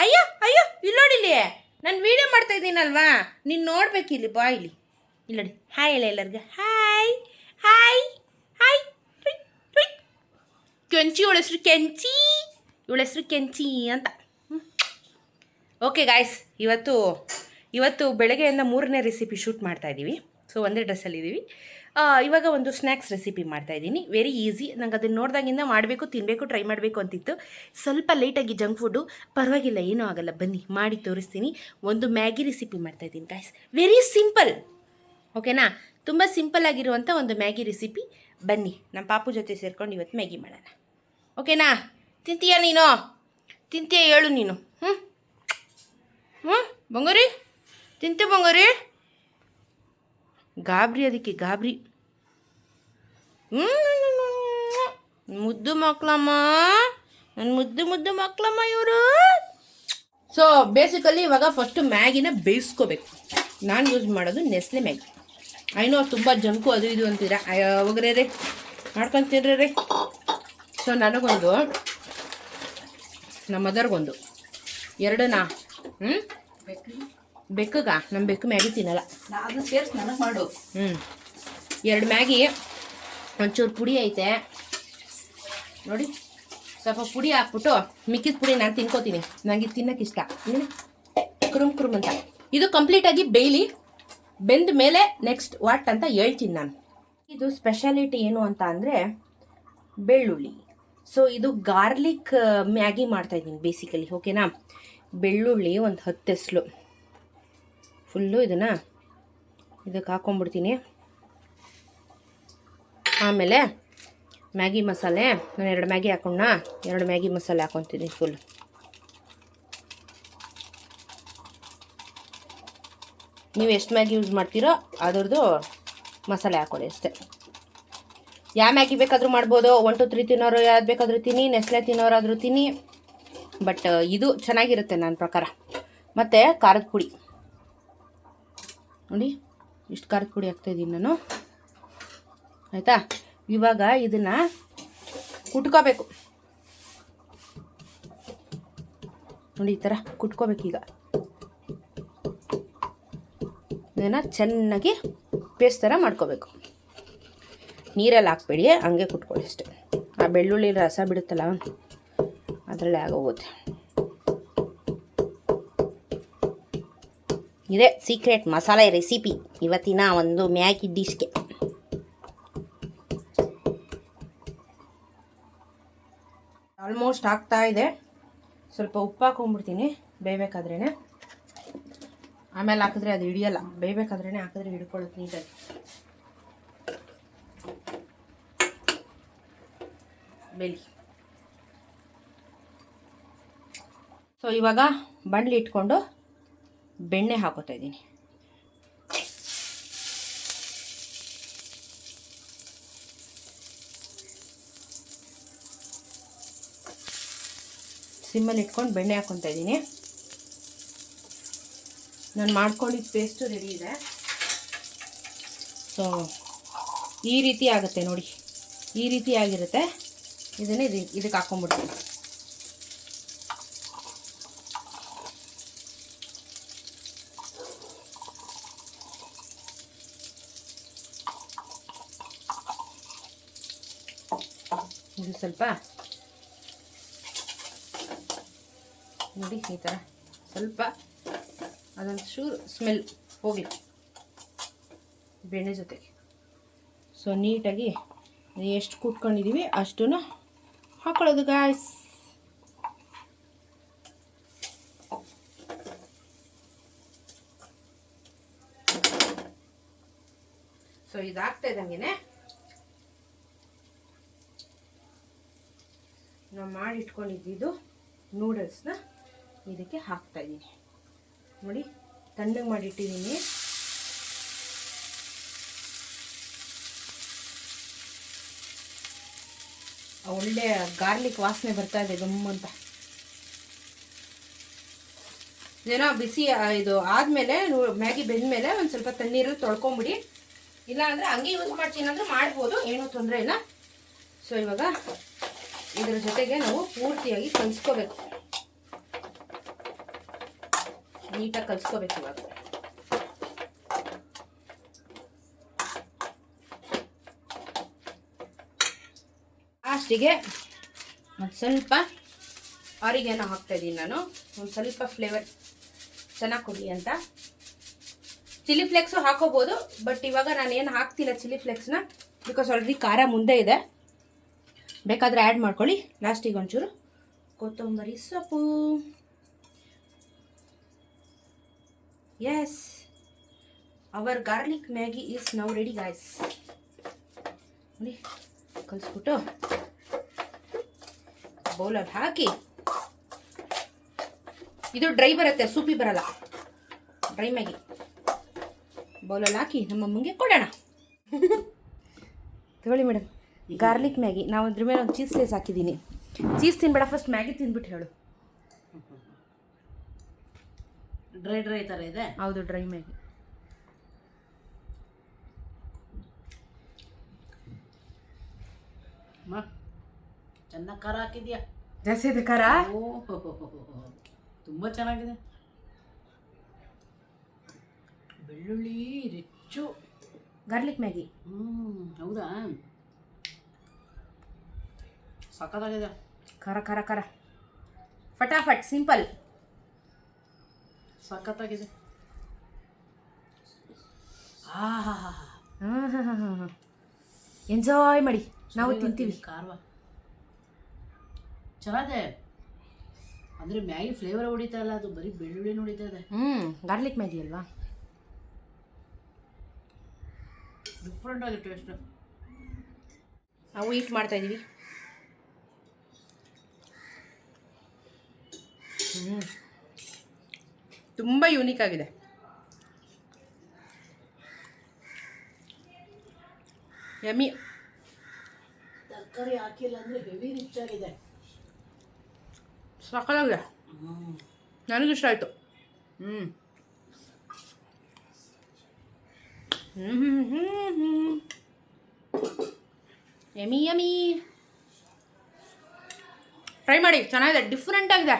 ಅಯ್ಯೋ ಅಯ್ಯೋ ಇಲ್ಲಿ ನೋಡಿಲಿ, ನಾನು ವೀಡಿಯೋ ಮಾಡ್ತಾ ಇದ್ದೀನಲ್ವಾ, ನೀನು ನೋಡ್ಬೇಕಿಲ್ಲಿ, ಬಾ ಇಲ್ಲಿ ನೋಡಿ. ಹಾಯ್ ಹೇಳಿ ಎಲ್ಲರಿಗೂ, ಹಾಯ್ ಹಾಯ್ ಹಾಯ್. ಕೆಂಚಿ, ಇವಳ ಹೆಸರು ಕೆಂಚಿ, ಇವಳ ಹೆಸರು ಕೆಂಚಿ ಅಂತ. ಓಕೆ ಗಾಯ್ಸ್, ಇವತ್ತು ಬೆಳಗ್ಗೆಯಿಂದ 3ನೇ ರೆಸಿಪಿ ಶೂಟ್ ಮಾಡ್ತಾಯಿದ್ದೀವಿ. ಸೊ ಒಂದೇ ಡ್ರೆಸ್ಸಲ್ಲಿದ್ದೀವಿ. ಇವಾಗ ಒಂದು ಸ್ನ್ಯಾಕ್ಸ್ ರೆಸಿಪಿ ಮಾಡ್ತಾಯಿದ್ದೀನಿ. Very easy. ನಂಗೆ ಅದನ್ನು ನೋಡ್ದಾಗಿಂದ ಮಾಡಬೇಕು, ತಿನ್ನಬೇಕು, ಟ್ರೈ ಮಾಡಬೇಕು ಅಂತಿತ್ತು. ಸ್ವಲ್ಪ ಲೇಟಾಗಿ ಜಂಕ್ ಫುಡ್ಡು, ಪರವಾಗಿಲ್ಲ, ಏನೂ ಆಗೋಲ್ಲ, ಬನ್ನಿ ಮಾಡಿ ತೋರಿಸ್ತೀನಿ. ಒಂದು ಮ್ಯಾಗಿ ರೆಸಿಪಿ ಮಾಡ್ತಾಯಿದ್ದೀನಿ ಗಾಯ್ಸ್. ವೆರಿ ಸಿಂಪಲ್, ಓಕೆನಾ? ತುಂಬ ಸಿಂಪಲ್ ಆಗಿರುವಂಥ ಒಂದು ಮ್ಯಾಗಿ ರೆಸಿಪಿ. ಬನ್ನಿ ನಮ್ಮ ಪಾಪು ಜೊತೆ ಸೇರ್ಕೊಂಡು ಇವತ್ತು ಮ್ಯಾಗಿ ಮಾಡೋಣ, ಓಕೆನಾ? ತಿಂತೀಯಾ ನೀನು? ತಿಂತೀಯ ಹೇಳು ನೀನು. ಬಂಗಾರಿ, ತಿಂತೆ ಬಂಗಾರಿ? ಗಾಬರಿ, ಅದಕ್ಕೆ ಗಾಬರಿ. ಮುದ್ದು ಮಕ್ಕಳಮ್ಮ, ನನ್ನ ಮುದ್ದು ಮಕ್ಕಳಮ್ಮ ಇವರು. ಸೊ ಬೇಸಿಕಲಿ ಇವಾಗ ಫಸ್ಟು ಮ್ಯಾಗಿನ ಬೇಯಿಸ್ಕೋಬೇಕು. ನಾನು ಯೂಸ್ ಮಾಡೋದು ನೆಸ್ಲೆ ಮ್ಯಾಗಿ. ಐನೋ ತುಂಬ ಜಂಕು ಅದು ಇದು ಅಂತೀರ, ಹೋಗ್ರೆ ರೀ, ಮಾಡ್ಕೊತೀರ್ರಿ ರೀ. ಸೊ ನನಗೊಂದು, ನಮ್ಮ ಮದರ್ಗೊಂದು, ಎರಡನಾ ಬೆಕ್ಕಗ, ನಮ್ಮ ಬೆಕ್ಕು ಮ್ಯಾಗಿ ತಿನ್ನಲ್ಲ, ಅದು ಸೇರಿಸಿ ನನಗೆ ಮಾಡು. 2 ಮ್ಯಾಗಿ, ಒಂಚೂರು ಪುಡಿ ಐತೆ ನೋಡಿ, ಸ್ವಲ್ಪ ಪುಡಿ ಹಾಕ್ಬಿಟ್ಟು ಮಿಕ್ಕಿದ ಪುಡಿ ನಾನು ತಿನ್ಕೋತೀನಿ. ನನಗೆ ತಿನ್ನೋಕೆ ಇಷ್ಟ. ಕುರುಮ್ ಅಂತ. ಇದು ಕಂಪ್ಲೀಟಾಗಿ ಬೇಯ್ಲಿ, ಬೆಂದ ಮೇಲೆ ನೆಕ್ಸ್ಟ್ ವಾಟ್ ಅಂತ ಹೇಳ್ತೀನಿ ನಾನು. ಇದು ಸ್ಪೆಷಾಲಿಟಿ ಏನು ಅಂತ ಅಂದರೆ ಬೆಳ್ಳುಳ್ಳಿ. ಸೊ ಇದು ಗಾರ್ಲಿಕ್ ಮ್ಯಾಗಿ ಮಾಡ್ತಾಯಿದ್ದೀನಿ ಬೇಸಿಕಲಿ, ಓಕೆನಾ? ಬೆಳ್ಳುಳ್ಳಿ ಒಂದು 10 ಎಸ್ಲು ಫುಲ್ಲು ಇದಕ್ಕೆ ಹಾಕ್ಕೊಂಬಿಡ್ತೀನಿ. ಆಮೇಲೆ ಮ್ಯಾಗಿ ಮಸಾಲೆ, ನಾನು 2 ಮ್ಯಾಗಿ ಹಾಕೊಂಡ, 2 ಮ್ಯಾಗಿ ಮಸಾಲೆ ಹಾಕೊತೀನಿ ಫುಲ್. ನೀವು ಎಷ್ಟು ಮ್ಯಾಗಿ ಯೂಸ್ ಮಾಡ್ತೀರೋ ಅದರದ್ದು ಮಸಾಲೆ ಹಾಕೊಳ್ಳಿ ಅಷ್ಟೇ. ಯಾವ ಮ್ಯಾಗಿ ಬೇಕಾದರೂ ಮಾಡ್ಬೋದು. 1 2 3 ತಿನ್ನೋರು ಯಾವ್ದು ಬೇಕಾದರೂ ತಿನ್ನಿ, ನೆಸ್ಲೆ ತಿನ್ನೋರಾದರೂ ತಿನ್ನಿ, ಬಟ್ ಇದು ಚೆನ್ನಾಗಿರುತ್ತೆ ನನ್ನ ಪ್ರಕಾರ. ಮತ್ತು ಖಾರದ ಪುಡಿ ನೋಡಿ, ಇಷ್ಟು ಖಾರದ ಪುಡಿ ಹಾಕ್ತಾಯಿದ್ದೀನಿ ನಾನು, ಆಯಿತಾ? ಇವಾಗ ಇದನ್ನು ಕುಟ್ಕೋಬೇಕು ನೋಡಿ, ಈ ಥರ ಕುಟ್ಕೋಬೇಕು. ಈಗ ಇದನ್ನು ಚೆನ್ನಾಗಿ ಪೇಸ್ಟ್ ಥರ ಮಾಡ್ಕೋಬೇಕು. ನೀರಲ್ಲಿ ಹಾಕ್ಬೇಡಿ, ಹಂಗೆ ಕುಟ್ಕೊಳ್ಳಿ ಅಷ್ಟೇ. ಆ ಬೆಳ್ಳುಳ್ಳಿ ರಸ ಬಿಡುತ್ತಲ್ಲ, ಅದರಲ್ಲೇ ಆಗೋಗುತ್ತೆ. ಇದೇ ಸೀಕ್ರೆಟ್ ಮಸಾಲೆ ರೆಸಿಪಿ ಇವತ್ತಿನ ಒಂದು ಮ್ಯಾಗಿ ಡಿಶ್ಗೆ. ಆಲ್ಮೋಸ್ಟ್ ಆಗ್ತಾ ಇದೆ. ಸ್ವಲ್ಪ ಉಪ್ಪು ಹಾಕೊಂಡ್ಬಿಡ್ತೀನಿ ಬೇಯಬೇಕಾದ್ರೇ, ಆಮೇಲೆ ಹಾಕಿದ್ರೆ ಅದು ಹಿಡಿಯಲ್ಲ. ಬೇಯಬೇಕಾದ್ರೇ ಹಾಕಿದ್ರೆ ಹಿಡ್ಕೊಳ್ಳುತ್ತೆ ನೀಟಾಗಿ. ಬೇಲಿ. ಸೊ ಇವಾಗ ಬಂಡ್ಲಿ ಇಟ್ಕೊಂಡು ಬೆಣ್ಣೆ ಹಾಕೋತಾ ಇದ್ದೀನಿ. ಸಿಮ್ಮಲ್ಲಿ ಇಟ್ಕೊಂಡು ಬೆಣ್ಣೆ ಹಾಕ್ಕೊತಾ ಇದ್ದೀನಿ. ನಾನು ಮಾಡ್ಕೊಂಡಿದ್ದ ಪೇಸ್ಟು ರೆಡಿ ಇದೆ. ಸೊ ಈ ರೀತಿ ಆಗುತ್ತೆ ನೋಡಿ, ಈ ರೀತಿ ಆಗಿರುತ್ತೆ. ಇದನ್ನೇ ಇದಕ್ಕೆ ಹಾಕ್ಕೊಂಡ್ಬಿಡ್ತೀನಿ. ಇದು ಸ್ವಲ್ಪ ನೋಡಿ, ಈ ಥರ ಸ್ವಲ್ಪ ಅದೊಂದು ಚೂರು ಸ್ಮೆಲ್ ಹೋಗಲಿ ಬೆಣ್ಣೆ ಜೊತೆಗೆ. ಸೊ ನೀಟಾಗಿ ಎಷ್ಟು ಕುಟ್ಕೊಂಡಿದ್ದೀವಿ ಅಷ್ಟು ಹಾಕೊಳ್ಳೋದು ಗಾಯ್ಸ್. ಸೊ ಇದಾಗ್ತಾ ಇದ್ದಂಗೆ ನಾವು ಮಾಡಿಟ್ಕೊಂಡಿದ್ದು ನೂಡಲ್ಸ್ನ ಇದಕ್ಕೆ ಹಾಕ್ತಾ ಇದ್ದೀನಿ ನೋಡಿ. ತಣ್ಣಗೆ ಮಾಡಿಟ್ಟಿದ್ದೀನಿ. ಒಳ್ಳೆ ಗಾರ್ಲಿಕ್ ವಾಸನೆ ಬರ್ತಾ ಇದೆ ಗಮ್ಮಂತ. ಏನೋ ಬಿಸಿ ಇದು ಆದಮೇಲೆ ಮ್ಯಾಗಿ ಬೆಂದಮೇಲೆ ಒಂದು ಸ್ವಲ್ಪ ತಣ್ಣೀರಲ್ಲಿ ತೊಳ್ಕೊಂಬಿಡಿ. ಇಲ್ಲ ಅಂದರೆ ಹಂಗೆ ಯೂಸ್ ಮಾಡ್ತೀನಿ ಅಂದರೆ ಮಾಡ್ಬೋದು, ಏನೂ ತೊಂದರೆ ಇಲ್ಲ. ಸೊ ಇವಾಗ ಇದರ ಜೊತೆಗೆ ನಾವು ಪೂರ್ತಿಯಾಗಿ ಕಲಿಸ್ಕೋಬೇಕು. ನೀಟಾಗಿ ಕಲಿಸ್ಕೋಬೇಕು ಇವಾಗ. ಲಾಸ್ಟಿಗೆ ಒಂದು ಸ್ವಲ್ಪ ಆರಿಗೇನೋ ಹಾಕ್ತಾಯಿದ್ದೀನಿ ನಾನು, ಒಂದು ಸ್ವಲ್ಪ ಫ್ಲೇವರ್ ಚೆನ್ನಾಗಿ ಕೊಡಲಿ ಅಂತ. ಚಿಲ್ಲಿ ಫ್ಲೇಕ್ಸು ಹಾಕೋಬೋದು, ಬಟ್ ಇವಾಗ ನಾನು ಏನು ಹಾಕ್ತಿಲ್ಲ ಚಿಲ್ಲಿ ಫ್ಲೇಕ್ಸ್ನ, ಬಿಕಾಸ್ ಆಲ್ರೆಡಿ ಖಾರ ಮುಂದೆ ಇದೆ. ಬೇಕಾದರೆ ಆ್ಯಡ್ ಮಾಡ್ಕೊಳ್ಳಿ. ಲಾಸ್ಟಿಗೆ ಒಂಚೂರು ಕೊತ್ತಂಬರಿ ಸೊಪ್ಪು. Yes, our garlic Maggi is now ready guys. ನೋಡಿ ಕಲಿಸ್ಬಿಟ್ಟು ಬೌಲಲ್ಲಿ ಹಾಕಿ, ಇದು ಡ್ರೈ ಬರುತ್ತೆ, ಸೂಪಿ ಬರಲ್ಲ, ಡ್ರೈ ಮ್ಯಾಗಿ. ಬೌಲಲ್ಲಿ ಹಾಕಿ ನಮ್ಮ ಅಮ್ಮಂಗೆ ಕೊಡೋಣ. ತಗೊಳ್ಳಿ ಮೇಡಮ್, ಗಾರ್ಲಿಕ್ ಮ್ಯಾಗಿ. ನಾವು ಅದ್ರ ಮೇಲೆ ಒಂದು ಚೀಸ್ ಲೇಸ್ ಹಾಕಿದ್ದೀನಿ. ಚೀಸ್ ತಿನ್ಬೇಡ, ಫಸ್ಟ್ ಮ್ಯಾಗಿ ತಿಂದ್ಬಿಟ್ಟು ಹೇಳು. ಡ್ರೈ ಥರ ಇದೆ. ಹೌದು, ಡ್ರೈ ಮ್ಯಾಗಿ. ಚೆನ್ನಾಗಿ ಖಾರ ಹಾಕಿದ್ಯಾ? ಜಾಸ್ತಿ ಇದೆ ಖಾರ. ತುಂಬ ಚೆನ್ನಾಗಿದೆ. ಬೆಳ್ಳುಳ್ಳಿ ರಿಚ್ಚು. Garlic Maggi. ಹೌದಾ? ಸಖತ್ತಾಗಿದೆ. ಖಾರ ಖಾರ ಖಾರ, ಫಟಾಫಟ್, ಸಿಂಪಲ್, ಸಖತ್ತಾಗಿದೆ. ಎಂಜಾಯ್ ಮಾಡಿ, ನಾವು ತಿಂತೀವಿ. ಖಾರವಾ ಚೆನ್ನಾಗಿದೆ. ಅಂದರೆ ಮ್ಯಾಗಿ ಫ್ಲೇವರ್ ಹೊಡಿತಾ ಇಲ್ಲ, ಅದು ಬರೀ ಬೆಳ್ಳುಳ್ಳಿ ಹೊಡಿತಾ ಇದೆ. ಗಾರ್ಲಿಕ್ ಮ್ಯಾಗಿ ಅಲ್ವಾ, ಡಿಫ್ರೆಂಟ್ ಆಗಿ ಟೇಸ್ಟ್. ನಾವು ಈಟ್ ಮಾಡ್ತಾ ಇದ್ದೀವಿ. ತುಂಬ ಯೂನಿಕ್ ಆಗಿದೆ. ಯಮ್ಮಿ. ತರಕಾರಿ ಹಾಕಿಲ್ಲ ಅಂದರೆ ಹೆವಿ ರಿಚ್ ಆಗಿದೆ. ಸಕ್ಕತ್ತಾಗಿದೆ, ನನಗಿಷ್ಟ ಆಯಿತು. Yummy yummy. ಟ್ರೈ ಮಾಡಿ, ಚೆನ್ನಾಗಿದೆ, ಡಿಫ್ರೆಂಟ್ ಆಗಿದೆ.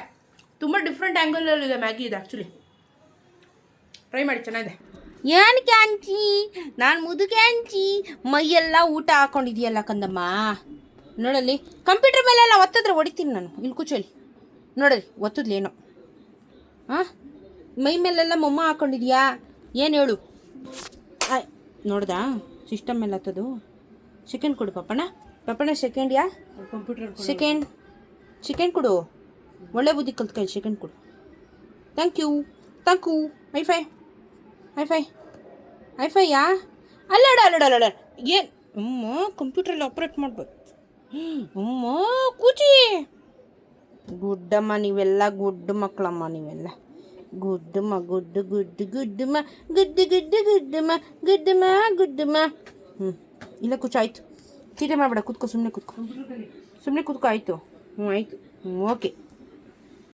ತುಂಬ ಡಿಫ್ರೆಂಟ್ ಆ್ಯಂಗಲಲ್ಲಿದೆ ಮ್ಯಾಗಿ ಇದೆ ಆ್ಯಕ್ಚುಲಿ. ಟ್ರೈ ಮಾಡಿ, ಚೆನ್ನಾಗಿದೆ. ಏನು ಕ್ಯಾಂಚಿ, ನಾನು ಮುದುಕೆ ಕ್ಯಾಂಚಿ, ಮೈಯೆಲ್ಲ ಊಟ ಹಾಕೊಂಡಿದೆಯಲ್ಲ ಕಂದಮ್ಮ. ನೋಡಲ್ಲಿ ಕಂಪ್ಯೂಟರ್ ಮೇಲೆಲ್ಲ ಒತ್ತಿದ್ರೆ ಹೊಡಿತೀನಿ ನಾನು. ಇಲ್ಲಿ ಕೂಚೋಲಿ ನೋಡಲಿ, ಒತ್ತದ್ಲಿ ಏನೋ. ಹಾಂ, ಮೈ ಮೇಲೆಲ್ಲ ಮೊಮ್ಮ ಹಾಕ್ಕೊಂಡಿದ್ಯಾ, ಏನು ಹೇಳು. ನೋಡ್ದಾ ಸಿಸ್ಟಮ್ ಮೇಲೆ ಹತ್ತದು. ಸೆಕೆಂಡ್ ಕೊಡು ಪಪ್ಪಣ್ಣ. ಪಪ್ಪಣ್ಣ ಸೆಕೆಂಡ್ ಯಾ ಕಂಪ್ಯೂಟರ್ ಸೆಕೆಂಡ್ ಕೊಡು. ಒಳ್ಳೆ ಬುದ್ಧಿ ಕಲ್ತ್ಕೈ, ಸೆಕೆಂಡ್ ಕೊಡು. Thank you. High five high five high five ಯಾ. ಅಲ್ಲಡ ಏನು ಅಮ್ಮ, ಕಂಪ್ಯೂಟ್ರಲ್ಲಿ ಆಪ್ರೇಟ್ ಮಾಡ್ಬೋದು. ಅಮ್ಮ ಕೂಚಿ. ಗುಡ್ಡಮ್ಮ ನೀವೆಲ್ಲ, ಗುಡ್ಡು ಮಕ್ಕಳಮ್ಮ ನೀವೆಲ್ಲ. ಗುಡ್ಡಮ್ಮ ಗುಡ್ಡು ಗುಡ್ಡು ಗುಡ್ಡಮ್ಮ ಗುಡ್ಡು ಗುಡ್ಡು ಗುಡ್ಡಮ್ಮ. ಇಲ್ಲ ಕೂಚು, ಆಯಿತು. ಚೀಟೆ ಮಾಡಬೇಡ, ಕೂತ್ಕೋ, ಸುಮ್ಮನೆ ಕೂತ್ಕೋ ಆಯಿತು. ಆಯಿತು, ಓಕೆ.